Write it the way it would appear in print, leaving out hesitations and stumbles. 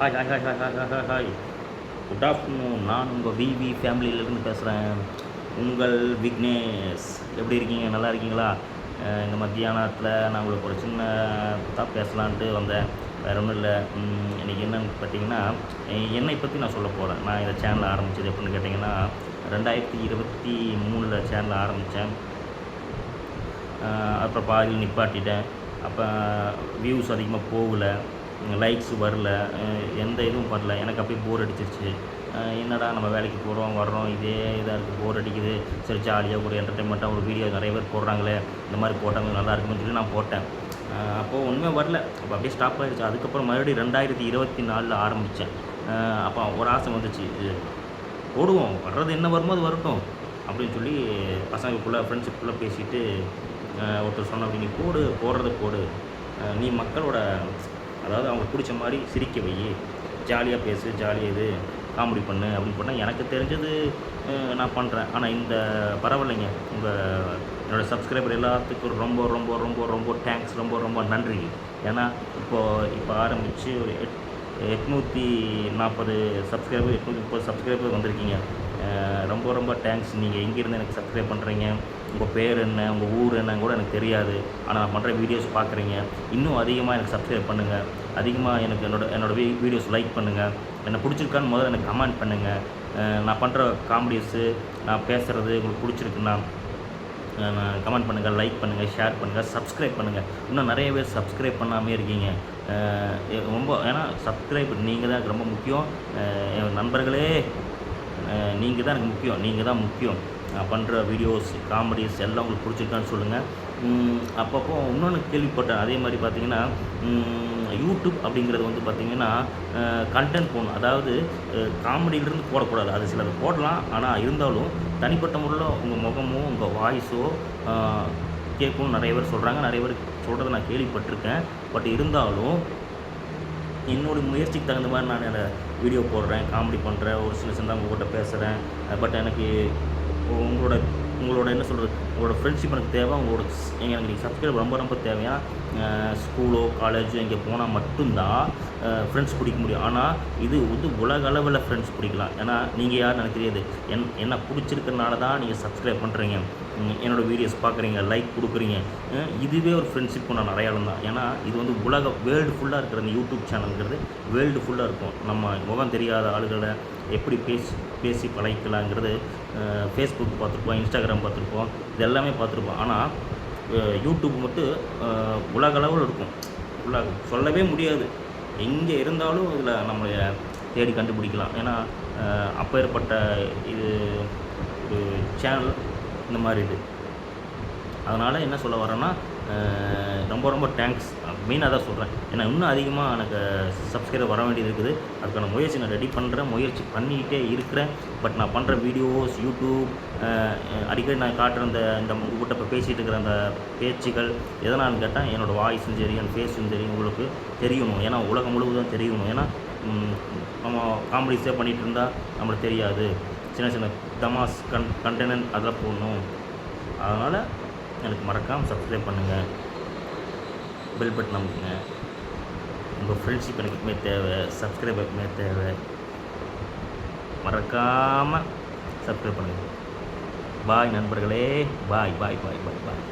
Hi hi hi hi hi hi hi hi. Good afternoon. நான் உங்கள் விவி ஃபேமிலியிலேருந்து பேசுகிறேன். உங்கள் விக்னேஷ். எப்படி இருக்கீங்க? நல்லா இருக்கீங்களா? இந்த மத்தியானத்தில் நான் உங்களுக்கு ஒரு சின்ன தான் பேசலான்ட்டு வந்தேன். வேறு ஒன்றும் இல்லை. இன்றைக்கி என்னென்னு பார்த்தீங்கன்னா, என்னை பற்றி நான் சொல்ல போகிறேன். நான் இந்த சேனலை ஆரம்பித்தது எப்படின்னு கேட்டிங்கன்னா, 2023 சேனலை ஆரம்பித்தேன். அப்புறம் பாதியில் நிப்பாட்டிட்டேன். அப்போ வியூஸ் அதிகமாக போகல, லைக்ஸ் வரல, எந்த இதுவும் பண்ணல. எனக்கு அப்படியே போர் அடிச்சிருச்சு. என்னடா நம்ம வேலைக்கு போகிறோம் வர்றோம், இதே இதாக இருக்குது, போர் அடிக்குது. சரி, ஜாலியாக ஒரு என்டர்டெயின்மெண்ட்டாக ஒரு வீடியோ நிறைய பேர் போடுறாங்களே, இந்த மாதிரி போட்டால் நல்லா இருக்குன்னு சொல்லி நான் போட்டேன். அப்போது ஒன்றுமே வரல. அப்போ அப்படியே ஸ்டாப் ஆகிடுச்சு. அதுக்கப்புறம் மறுபடியும் 2024 ஆரம்பித்தேன். அப்போ ஒரு ஆசை வந்துச்சு, போடுவோம், வர்றது என்ன வருமோ அது வரட்டும் அப்படின்னு சொல்லி பசங்களுக்குள்ளே ஃப்ரெண்ட்ஸுக்குள்ளே பேசிவிட்டு ஒருத்தர் சொன்ன, அப்படி நீ போடுறத போடு, நீ மக்களோட அதாவது அவங்களுக்கு பிடிச்ச மாதிரி சிரிக்க வை, ஜாலியாக பேசு, ஜாலியாக இது காமெடி பண்ணு அப்படின்னு போட்டால் எனக்கு தெரிஞ்சது நான் பண்ணுறேன். ஆனால் இந்த பரவாயில்லைங்க, என்னோடய சப்ஸ்கிரைபர் எல்லாத்துக்கும் ரொம்ப ரொம்ப ரொம்ப ரொம்ப தேங்க்ஸ், ரொம்ப ரொம்ப நன்றி. ஏன்னா இப்போ ஆரம்பித்து ஒரு 840 சப்ஸ்கிரைபர் 830 சப்ஸ்கிரைபர் வந்திருக்கீங்க. ரொம்ப ரொம்ப தேங்க்ஸ். நீங்கள் எங்கேருந்து எனக்கு சப்ஸ்கிரைப் பண்ணுறீங்க, உங்கள் பேர் என்ன, உங்கள் ஊர் என்னன்னு கூட எனக்கு தெரியாது. ஆனால் நான் பண்ணுற வீடியோஸ் பார்க்குறீங்க. இன்னும் அதிகமாக எனக்கு சப்ஸ்கிரைப் பண்ணுங்கள். அதிகமாக எனக்கு என்னோடய வீடியோஸ் லைக் பண்ணுங்கள். என்னை பிடிச்சிருக்கான்னு முதல்ல எனக்கு கமெண்ட் பண்ணுங்கள். நான் பண்ணுற காமெடிஸு, நான் பேசுகிறது உங்களுக்கு பிடிச்சிருக்குன்னா கமெண்ட் பண்ணுங்கள், லைக் பண்ணுங்கள், ஷேர் பண்ணுங்கள், சப்ஸ்கிரைப் பண்ணுங்கள். இன்னும் நிறைய பேர் சப்ஸ்கிரைப் பண்ணாமே இருக்கீங்க. ரொம்ப ஏன்னா சப்ஸ்கிரைப் நீங்கள் தான் எனக்கு ரொம்ப முக்கியம். என் நண்பர்களே, நீங்கள் தான் எனக்கு முக்கியம். நீங்கள் தான் முக்கியம். நான் பண்ணுற வீடியோஸ், காமெடிஸ் எல்லாம் உங்களுக்கு பிடிச்சிருக்கான்னு சொல்லுங்கள். அப்பப்போ இன்னொன்று கேள்விப்பட்டேன். அதே மாதிரி பார்த்திங்கன்னா, யூடியூப் அப்படிங்கிறது வந்து பார்த்திங்கன்னா கண்டென்ட் போடணும். அதாவது காமெடியிலேருந்து போடக்கூடாது. அது சிலர் போடலாம். ஆனால் இருந்தாலும் தனிப்பட்ட முறையில் உங்கள் முகமோ உங்கள் வாய்ஸோ கேட்கணும்னு நிறைய பேர் சொல்கிறாங்க. நிறைய பேர் சொல்கிறத நான் கேள்விப்பட்டிருக்கேன். பட் இருந்தாலும் என்னோடய முயற்சிக்கு தகுந்த மாதிரி நான் வீடியோ போடுறேன், காமெடி பண்ணுறேன், ஒரு சின்ன உங்கள்கிட்ட பேசுகிறேன். பட் எனக்கு உங்களோட என்ன சொல்கிறது, உங்களோட ஃப்ரெண்ட்ஷிப் எனக்கு தேவை. எனக்கு நீங்கள் சப்ஸ்கிரைப் ரொம்ப ரொம்ப தேவையா. ஸ்கூலோ காலேஜோ இங்கே போனால் மட்டும்தான் ஃப்ரெண்ட்ஸ் பிடிக்க முடியும். ஆனால் இது வந்து உலக அளவில் ஃப்ரெண்ட்ஸ் பிடிக்கலாம். ஏன்னா நீங்கள் யாருன்னு எனக்கு தெரியாது. என்ன பிடிச்சிருக்கிறனால தான் நீங்கள் சப்ஸ்கிரைப் பண்ணுறீங்க, என்னோடய வீடியோஸ் பார்க்குறீங்க, லைக் கொடுக்குறீங்க. இதுவே ஒரு ஃப்ரெண்ட்ஷிப்பு நான் அடையாளம் தான். ஏன்னா இது வந்து வேர்ல்டு ஃபுல்லாக இருக்கிற இந்த யூடியூப் சேனலுங்கிறது வேர்ல்டு ஃபுல்லாக இருக்கும். நம்ம முகம் தெரியாத ஆளுகளை எப்படி பேசி பழகிக்கலாங்கிறது ஃபேஸ்புக் பார்த்துருப்போம், இன்ஸ்டாகிராம் பார்த்துருப்போம், இது எல்லாமே பார்த்துருப்போம். ஆனால் யூடியூப் மட்டும் உலக அளவில் இருக்கும். சொல்லவே முடியாது. எங்கே இருந்தாலும் இதில் நம்மளை தேடி கண்டுபிடிக்கலாம். ஏன்னா அப்பேற்பட்ட இது ஒரு சேனல் இந்த மாதிரி இது. அதனால் என்ன சொல்ல வரேன்னா, ரொம்ப ரொம்ப தேங்க்ஸ். மெயினாக தான் சொல்கிறேன். ஏன்னா இன்னும் அதிகமாக எனக்கு சப்ஸ்கிரைபர் வர வேண்டியது இருக்குது. அதுக்கான முயற்சி நான் ரெடி பண்ணுறேன், முயற்சி பண்ணிக்கிட்டே இருக்கிறேன். பட் நான் பண்ணுற வீடியோஸ் யூடியூப் அடிக்கடி நான் காட்டுற இந்த உங்கள்கிட்ட இப்போ பேசிகிட்டு இருக்கிற அந்த பேச்சுகள் எதனான்னு கேட்டால், என்னோடய வாய்ஸும் சரி, என் ஃபேஸும் சரி உங்களுக்கு தெரியணும். ஏன்னா உலகம் முழுவதும் தெரியணும். ஏன்னா நம்ம காமெடிஸே பண்ணிகிட்டு இருந்தால் நம்மளுக்கு தெரியாது. சின்ன சின்ன தமாஸ் கண்டென்ட் அதெல்லாம் போடணும். அதனால் எனக்கு மறக்காமல் சப்ஸ்கிரைப் பண்ணுங்கள், பெல் பட்டன் அமுக்குங்க. உங்கள் ஃப்ரெண்ட்ஷிப் எனக்கு எப்பவுமே தேவை, சப்ஸ்கிரைப் எப்பவுமே தேவை. மறக்காமல் சப்ஸ்கிரைப் பண்ணுங்கள். பாய் நண்பர்களே, பாய் பாய் பாய் பாய் பாய்.